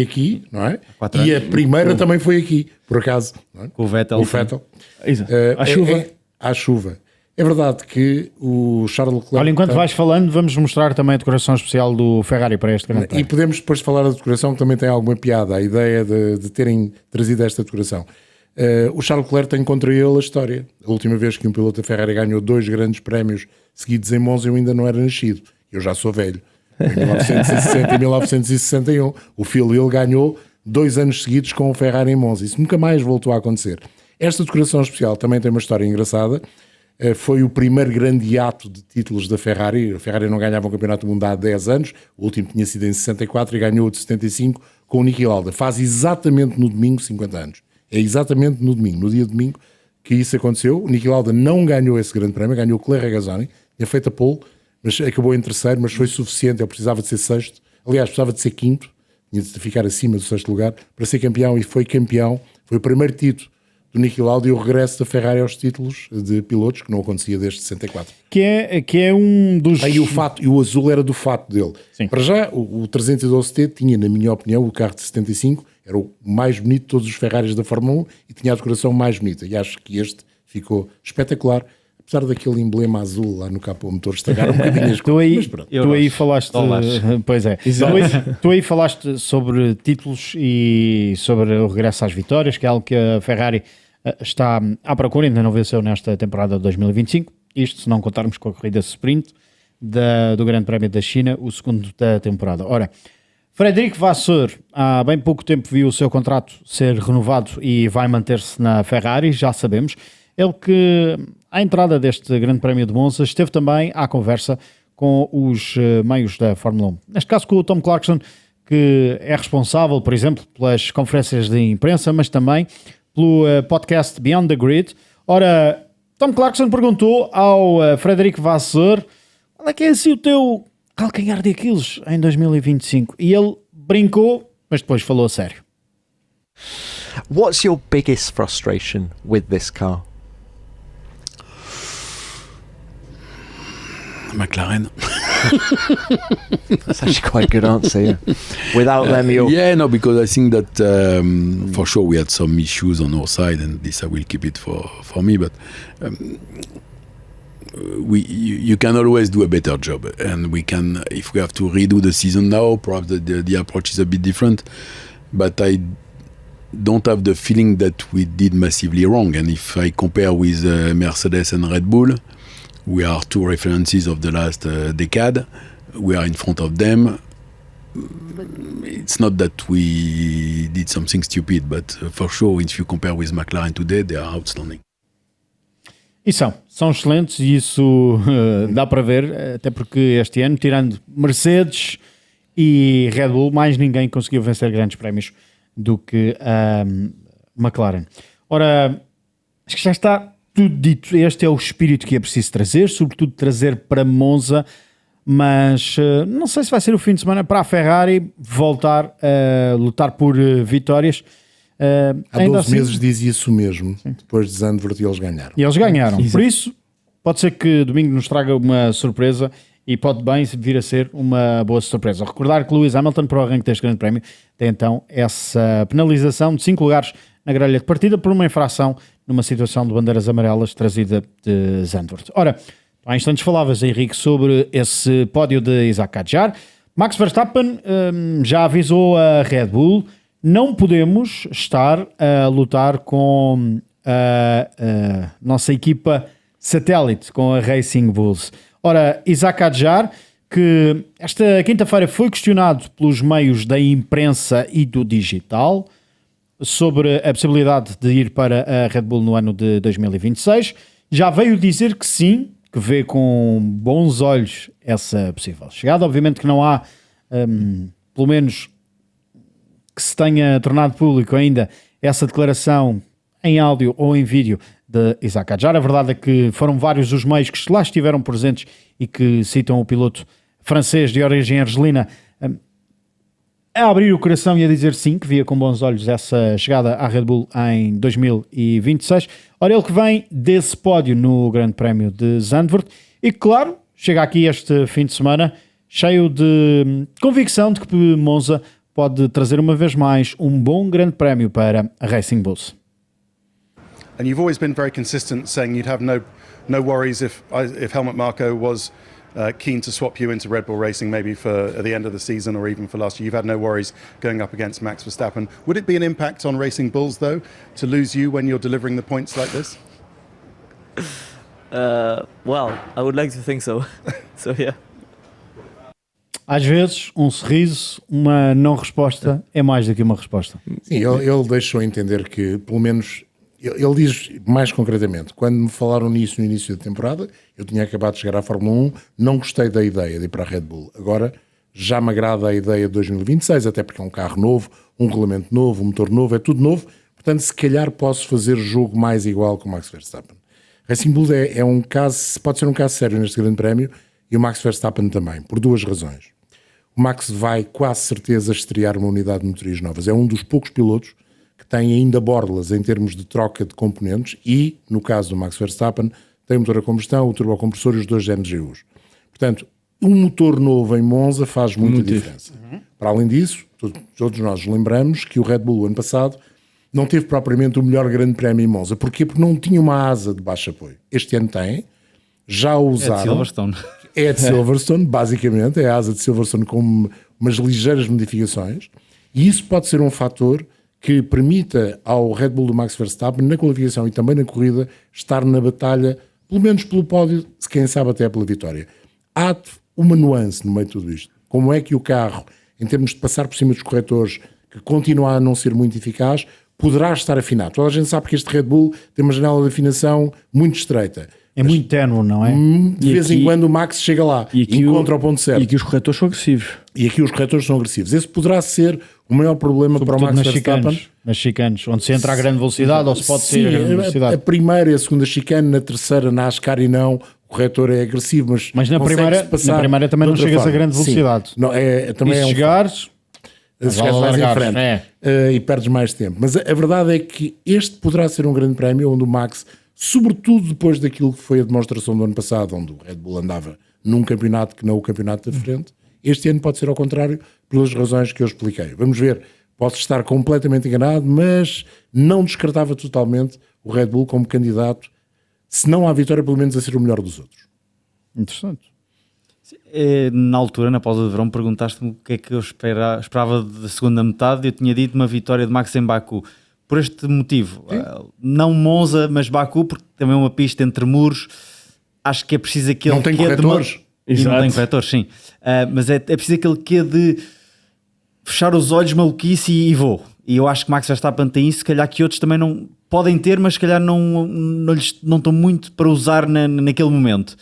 aqui, não é? E a primeira também foi aqui, por acaso. Não é? Com o Vettel. À chuva. É verdade que o Charles Leclerc... Olha, enquanto vais falando, vamos mostrar também a decoração especial do Ferrari para este grande prémio. E podemos depois falar da decoração, que também tem alguma piada, a ideia de terem trazido esta decoração. O Charles Leclerc tem contra ele a história. A última vez que um piloto da Ferrari ganhou 2 grandes prémios seguidos em Monza, eu ainda não era nascido. Eu já sou velho. Em 1960 e 1961. O filho dele ganhou 2 anos seguidos com o Ferrari em Monza. Isso nunca mais voltou a acontecer. Esta decoração especial também tem uma história engraçada. Foi o primeiro grande ato de títulos da Ferrari. A Ferrari não ganhava um campeonato do mundo há 10 anos. O último tinha sido em 64 e ganhou o de 75 com o Niki Lauda. Faz exatamente no domingo 50 anos. É exatamente no domingo, no dia de domingo, que isso aconteceu. O Niki Lauda não ganhou esse grande prémio, ganhou o Claire Regazzoni, tinha feito a pole, mas acabou em terceiro, mas foi suficiente. Ele precisava de ser sexto, aliás, precisava de ser quinto, tinha de ficar acima do sexto lugar para ser campeão, e foi campeão. Foi o primeiro título do Niki Lauda e o regresso da Ferrari aos títulos de pilotos, que não acontecia desde 64. Que é um dos... Aí o azul era do fato dele. Sim. Para já, o 312T tinha, na minha opinião, o carro de 75, era o mais bonito de todos os Ferraris da Fórmula 1 e tinha a decoração mais bonita. E acho que este ficou espetacular, apesar daquele emblema azul lá no capô motor estragar um bocadinho as coisas. Tu aí falaste... Pois é. Tu aí falaste sobre títulos e sobre o regresso às vitórias, que é algo que a Ferrari está à procura, ainda não venceu nesta temporada de 2025. Isto se não contarmos com a corrida sprint do Grande Prémio da China, o segundo da temporada. Ora, Frederico Vasseur há bem pouco tempo viu o seu contrato ser renovado e vai manter-se na Ferrari, já sabemos. Ele que, à entrada deste Grande Prémio de Monza, esteve também à conversa com os meios da Fórmula 1. Neste caso com o Tom Clarkson, que é responsável, por exemplo, pelas conferências de imprensa, mas também pelo podcast Beyond the Grid. Ora, Tom Clarkson perguntou ao Frederico Vasseur qual é que é assim o teu calcanhar de Aquiles em 2025. E ele brincou, mas depois falou a sério. What's your biggest frustration with this car? McLaren. That's actually quite a good answer. Yeah. Without them, you're... because I think that for sure we had some issues on our side, and this I will keep it for me. But you can always do a better job, and we can, if we have to redo the season now, perhaps the approach is a bit different. But I don't have the feeling that we did massively wrong. And if I compare with Mercedes and Red Bull, we are 2 references of the last decade. We are in front of them. It's not that we did something stupid, but for sure, if you compare with McLaren today, they are outstanding. E são excelentes, e isso dá para ver, até porque este ano, tirando Mercedes e Red Bull, mais ninguém conseguiu vencer grandes prémios do que a McLaren. Ora, acho que já está tudo dito. Este é o espírito que é preciso trazer, sobretudo trazer para Monza mas não sei se vai ser o fim de semana para a Ferrari voltar a lutar por vitórias. Há 12 meses dizia isso mesmo, depois de Zandvoort, e eles ganharam. E eles ganharam, por isso pode ser que domingo nos traga uma surpresa e pode bem vir a ser uma boa surpresa. Recordar que Lewis Hamilton, para o arranque deste grande prémio, tem então essa penalização de 5 lugares na grelha de partida por uma infração numa situação de bandeiras amarelas trazida de Zandvoort. Ora, há instantes falavas, Henrique, sobre esse pódio de Isaac Hadjar. Max Verstappen já avisou a Red Bull: não podemos estar a lutar com a nossa equipa satélite, com a Racing Bulls. Ora, Isaac Hadjar, que esta quinta-feira foi questionado pelos meios da imprensa e do digital sobre a possibilidade de ir para a Red Bull no ano de 2026, já veio dizer que sim, que vê com bons olhos essa possível chegada. Obviamente que não há, pelo menos que se tenha tornado público ainda, essa declaração em áudio ou em vídeo de Isaac Hadjar. A verdade é que foram vários os meios que lá estiveram presentes e que citam o piloto francês de origem argelina a abrir o coração e a dizer sim, que via com bons olhos essa chegada à Red Bull em 2026. Ora, ele que vem desse pódio no Grande Prémio de Zandvoort e, claro, chega aqui este fim de semana cheio de convicção de que Monza pode trazer uma vez mais um bom Grande Prémio para a Racing Bulls. And you've always been very consistent, saying you'd have no worries if Helmut Marko was keen to swap you into Red Bull Racing, maybe for at the end of the season or even for last year. You've had no worries going up against Max Verstappen. Would it be an impact on Racing Bulls, though, to lose you when you're delivering the points like this? Well, I would like to think so. So, yeah. Às vezes, um sorriso, uma não resposta é mais do que uma resposta. Sim, ele deixou entender que, pelo menos, ele diz mais concretamente: quando me falaram nisso no início da temporada, eu tinha acabado de chegar à Fórmula 1, não gostei da ideia de ir para a Red Bull. Agora já me agrada a ideia de 2026, até porque é um carro novo, um regulamento novo, um motor novo, é tudo novo. Portanto, se calhar posso fazer jogo mais igual com o Max Verstappen. Racing Bull é um caso, pode ser um caso sério neste grande prémio, e o Max Verstappen também, por duas razões. O Max vai quase certeza estrear uma unidade de motorias novas. É um dos poucos pilotos que tem ainda borlas em termos de troca de componentes e, no caso do Max Verstappen, tem o motor a combustão, o turbocompressor e os 2 MGUs. Portanto, um motor novo em Monza faz muita diferença. Para além disso, todos nós lembramos que o Red Bull, ano passado, não teve propriamente o melhor grande prémio em Monza. Porquê? Porque não tinha uma asa de baixo apoio. Este ano tem, já o usaram. É de Silverstone. É de Silverstone, basicamente, é a asa de Silverstone com umas ligeiras modificações, e isso pode ser um fator que permita ao Red Bull do Max Verstappen, na qualificação e também na corrida, estar na batalha, pelo menos pelo pódio, se quem sabe até pela vitória. Há uma nuance no meio de tudo isto. Como é que o carro, em termos de passar por cima dos corretores, que continua a não ser muito eficaz, poderá estar afinado? Toda a gente sabe que este Red Bull tem uma janela de afinação muito estreita. É muito ténue, não é? De vez em quando o Max chega lá e encontra o ponto certo. E aqui os corretores são agressivos. Esse poderá ser o maior problema para o Max Verstappen. Nas chicanes, onde se entra a grande velocidade ou se pode sair a grande velocidade. A primeira e a segunda chicane, na terceira, na Ascar e não, o corretor é agressivo, mas na primeira também não chegas a grande velocidade. Não, também e se chegares mais em frente e perdes mais tempo. Mas a verdade é que este poderá ser um grande prémio onde o Max, sobretudo depois daquilo que foi a demonstração do ano passado, onde o Red Bull andava num campeonato que não o campeonato da frente, este ano pode ser ao contrário, pelas razões que eu expliquei. Vamos ver, posso estar completamente enganado, mas não descartava totalmente o Red Bull como candidato, se não à vitória, pelo menos a ser o melhor dos outros. Interessante. Na altura, na pausa de verão, perguntaste-me o que é que eu esperava da segunda metade. Eu tinha dito uma vitória de Max em Baku. Por este motivo, não Monza, mas Baku, porque também é uma pista entre muros. Acho que é preciso aquele... Não tem corretores. E não tem corretores, sim. Mas é preciso aquele quê de fechar os olhos, maluquice e vou. E eu acho que Max Verstappen tem isso, se calhar que outros também não podem ter, mas se calhar não estão muito para usar naquele momento.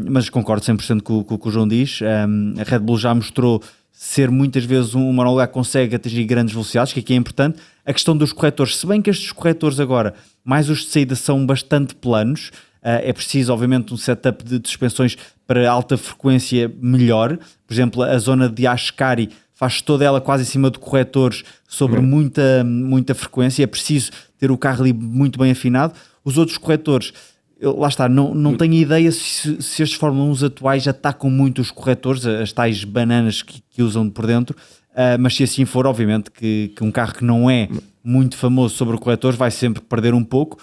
Mas concordo 100% com o que o João diz. A Red Bull já mostrou ser muitas vezes um monolugar que consegue atingir grandes velocidades, que aqui é importante. A questão dos corretores, se bem que estes corretores agora, mais os de saída, são bastante planos, é preciso obviamente um setup de suspensões para alta frequência melhor. Por exemplo, a zona de Ascari faz toda ela quase em cima de corretores sobre muita frequência, é preciso ter o carro ali muito bem afinado. Os outros corretores, lá está, não tenho ideia se estes Fórmula 1 atuais atacam muito os corretores, as tais bananas que usam por dentro, mas se assim for, obviamente que um carro que não é muito famoso sobre corretores vai sempre perder um pouco,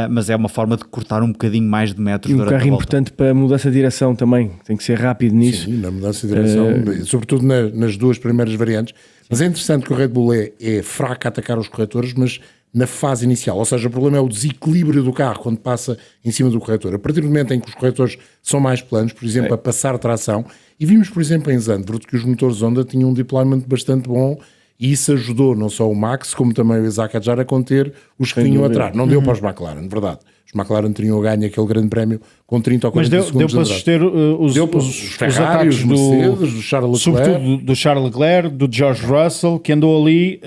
mas é uma forma de cortar um bocadinho mais de metros durante a volta. E um carro importante para a mudança de direção também, tem que ser rápido nisso. Sim, na mudança de direção, sobretudo nas duas primeiras variantes. Mas é interessante que o Red Bull é fraco a atacar os corretores, mas na fase inicial, ou seja, o problema é o desequilíbrio do carro quando passa em cima do corretor. A partir do momento em que os corretores são mais planos, por exemplo, a passar tração, e vimos, por exemplo, em Zandvoort que os motores Honda tinham um deployment bastante bom, e isso ajudou não só o Max, como também o Isaac Hadjar a conter os que vinham atrás. Não deu para os McLaren, verdade. Os McLaren teriam ganho aquele grande prémio com 30 ou 40 segundos. Mas deu para suster os Ferrari, os Mercedes, do Charles Leclerc. Sobretudo do Charles Leclerc, do George Russell, que andou ali...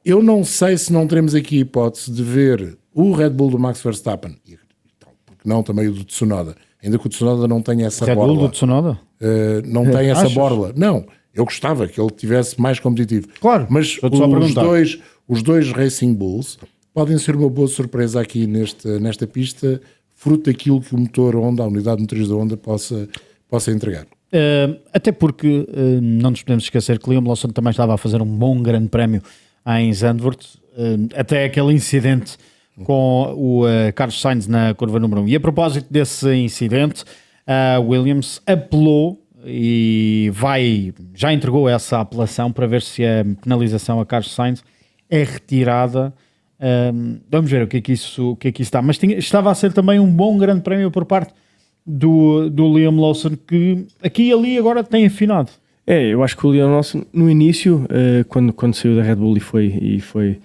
Eu não sei se não teremos aqui a hipótese de ver o Red Bull do Max Verstappen, porque não também o do Tsunoda, ainda que o Tsunoda não tenha essa borla. Red Bull do Tsunoda? Não tem essa borla. Não, eu gostava que ele tivesse mais competitivo. Claro, mas os dois Racing Bulls podem ser uma boa surpresa aqui nesta pista, fruto daquilo que o motor Honda, a unidade motriz da Honda, possa entregar. Até porque não nos podemos esquecer que Liam Lawson também estava a fazer um bom grande prémio em Zandvoort, até aquele incidente com o Carlos Sainz na curva número 1. E a propósito desse incidente, a Williams apelou e já entregou essa apelação para ver se a penalização a Carlos Sainz é retirada. Vamos ver o que é que isso está. Mas estava a ser também um bom grande prémio por parte do Liam Lawson, que aqui e ali agora tem afinado. Eu acho que o Liam Lawson no início, quando saiu da Red Bull e foi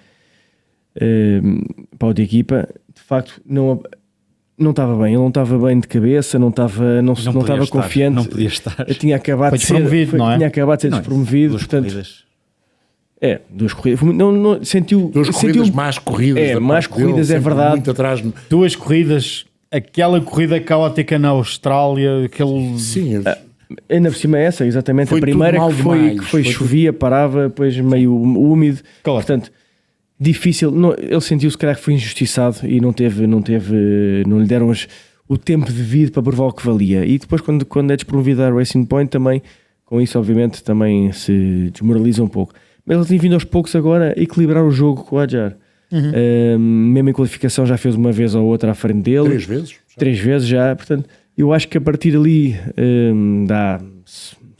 para outra equipa, de facto não estava bem, ele não estava bem de cabeça, não estava confiante, não podia estar. Eu tinha acabado de ser despromovido, portanto, corridas. Duas corridas. Sentiu mais corridas. Mais corridas, é verdade. Muito atrás. Duas corridas, aquela corrida caótica na Austrália, aquele... Sim, ainda por cima essa, exatamente. Foi a primeira que foi chovia, parava, depois meio úmido. Claro. Portanto, difícil. Ele sentiu-se que foi injustiçado e não lhe deram o tempo devido para provar o que valia. E depois, quando é despromovido a Racing Point, também, com isso, obviamente, também se desmoraliza um pouco. Mas ele tem vindo aos poucos agora a equilibrar o jogo com o Hadjar. Mesmo em qualificação já fez uma vez ou outra à frente dele. 3 vezes? 3 vezes já, portanto... Eu acho que a partir ali dá,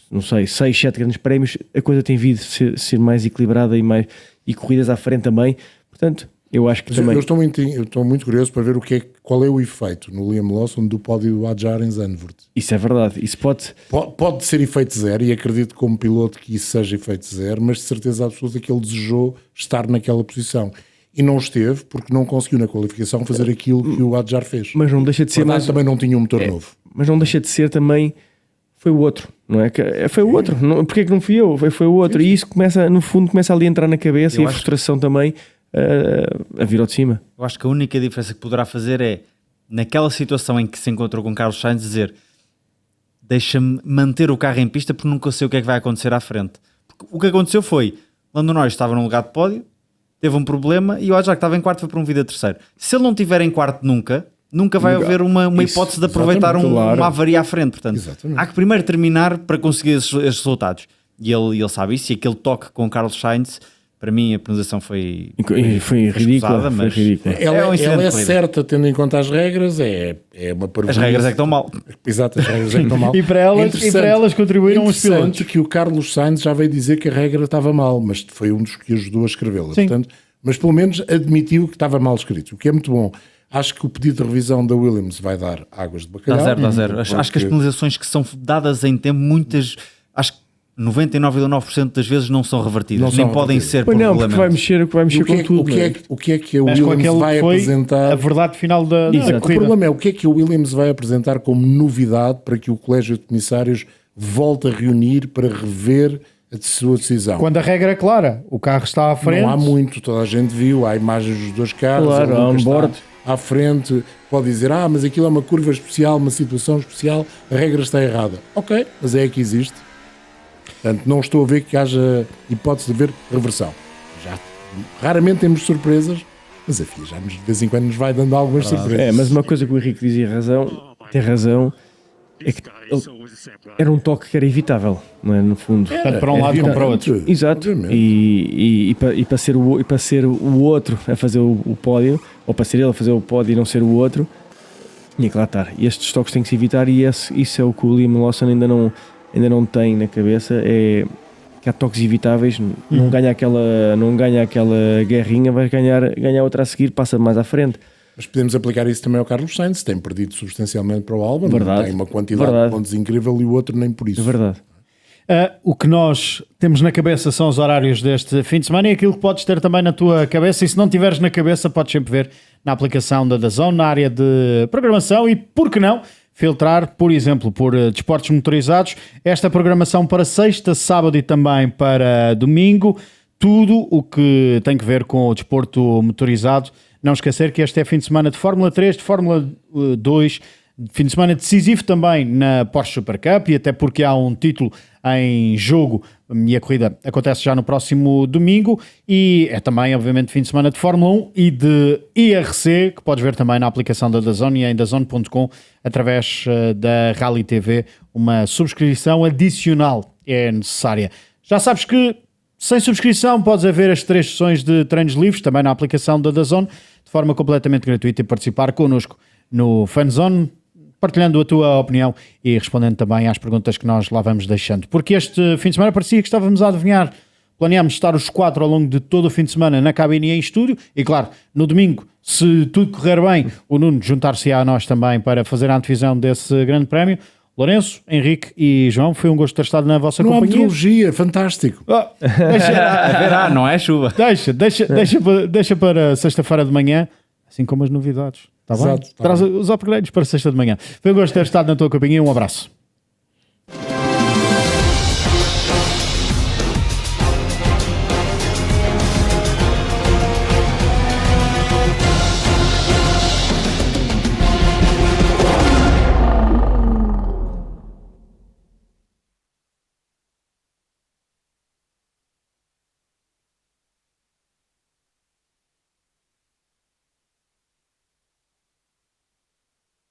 não sei, 6, 7 grandes prémios, a coisa tem vindo a ser mais equilibrada e corridas à frente também. Portanto, eu acho que também... Eu estou muito curioso para ver qual é o efeito no Liam Lawson do pódio do Hadjar em Zandvoort. Isso é verdade. Isso pode ser efeito zero, e acredito como piloto que isso seja efeito zero, mas de certeza absoluta que ele desejou estar naquela posição. E não esteve, porque não conseguiu na qualificação fazer aquilo que o Hadjar fez. Mas não deixa de ser... Mas também não tinha um motor novo. Mas não deixa de ser também... Foi o outro, não é? Foi o outro. Porquê é que não fui eu? Foi o outro. E isso no fundo começa ali a entrar na cabeça, e a frustração também a vir ao de cima. Eu acho que a única diferença que poderá fazer é, naquela situação em que se encontrou com Carlos Sainz, dizer: deixa-me manter o carro em pista porque nunca sei o que é que vai acontecer à frente. Porque o que aconteceu foi, Lando Norris estava num lugar de pódio, teve um problema, e o Hadjar, que estava em quarto, foi promovido a terceiro. Se ele não estiver em quarto nunca vai haver uma hipótese de aproveitar uma avaria à frente. Portanto, há que primeiro terminar para conseguir esses resultados. E ele sabe isso, e aquele toque com Carlos Sainz, para mim a penalização foi ridícula. Mas ela é certa, tendo em conta as regras, é uma parvoíce. As regras é que estão mal. Exato, as regras é que estão mal. E para elas contribuíram os pilotos. Que o Carlos Sainz já veio dizer que a regra estava mal, mas foi um dos que ajudou a escrevê-la. Portanto, mas pelo menos admitiu que estava mal escrito, o que é muito bom. Acho que o pedido de revisão da Williams vai dar águas de bacalhau. Dá zero. Acho que as penalizações que são dadas em tempo, muitas, acho que 99,9% das vezes não são revertidas, nem podem ser por regulamento. Porque vai mexer com tudo. O que é que a Williams vai apresentar? A verdade final da corrida. O problema é o que é que a Williams vai apresentar como novidade para que o Colégio de Comissários volte a reunir para rever a sua decisão. Quando a regra é clara, o carro está à frente. Não há muito, toda a gente viu, há imagens dos dois carros, Claro, o Lucas on board. está à frente, pode dizer, mas aquilo é uma curva especial, uma situação especial, a regra está errada. Ok, mas é que existe. Portanto, não estou a ver que haja hipótese de haver reversão. Já, raramente temos surpresas, mas a FIA já de vez em quando nos vai dando algumas surpresas. Mas uma coisa que o Henrique dizia tem razão, é que era um toque que era evitável, não é? No fundo. Tanto para um lado como para o outro. Exato. E para ser o outro a fazer o pódio, ou para ser ele a fazer o pódio e não ser o outro, tinha que lá estar. E estes toques têm que se evitar, e isso é o que o Liam Lawson ainda não tem na cabeça, é que há toques evitáveis, não ganha aquela guerrinha, vai ganhar outra a seguir, passa mais à frente. Mas podemos aplicar isso também ao Carlos Sainz, tem perdido substancialmente para o Albon, Verdade. tem uma quantidade de pontos incrível e o outro nem por isso. É verdade. O que nós temos na cabeça são os horários deste fim de semana e aquilo que podes ter também na tua cabeça, e se não tiveres na cabeça podes sempre ver na aplicação da DAZN, na área de programação, e por que não filtrar, por exemplo, por desportos motorizados, esta programação para sexta, sábado e também para domingo, tudo o que tem que ver com o desporto motorizado. Não esquecer que este é fim de semana de Fórmula 3, de Fórmula 2, fim de semana decisivo também na Porsche Super Cup, e até porque há um título em jogo e a corrida acontece já no próximo domingo, e é também obviamente fim de semana de Fórmula 1 e de IRC, que podes ver também na aplicação da DAZN e em DAZN.com através da Rally TV. Uma subscrição adicional é necessária. Já sabes que sem subscrição podes ver as 3 sessões de treinos livres também na aplicação da DAZN de forma completamente gratuita e participar connosco no Fanzone, partilhando a tua opinião e respondendo também às perguntas que nós lá vamos deixando. Porque este fim de semana parecia que estávamos a adivinhar. Planeámos estar os 4 ao longo de todo o fim de semana na cabine e em estúdio, e claro, no domingo, se tudo correr bem, o Nuno juntar-se a nós também para fazer a antevisão desse grande prémio. Lourenço, Henrique e João, foi um gosto ter estado na vossa companhia. Não há meteorologia, fantástico. Verá, não é chuva. Deixa para sexta-feira de manhã, assim como as novidades. Está bem? Exato, Traz os upgrades para sexta de manhã. Foi um gosto ter estado na tua companhia. Um abraço.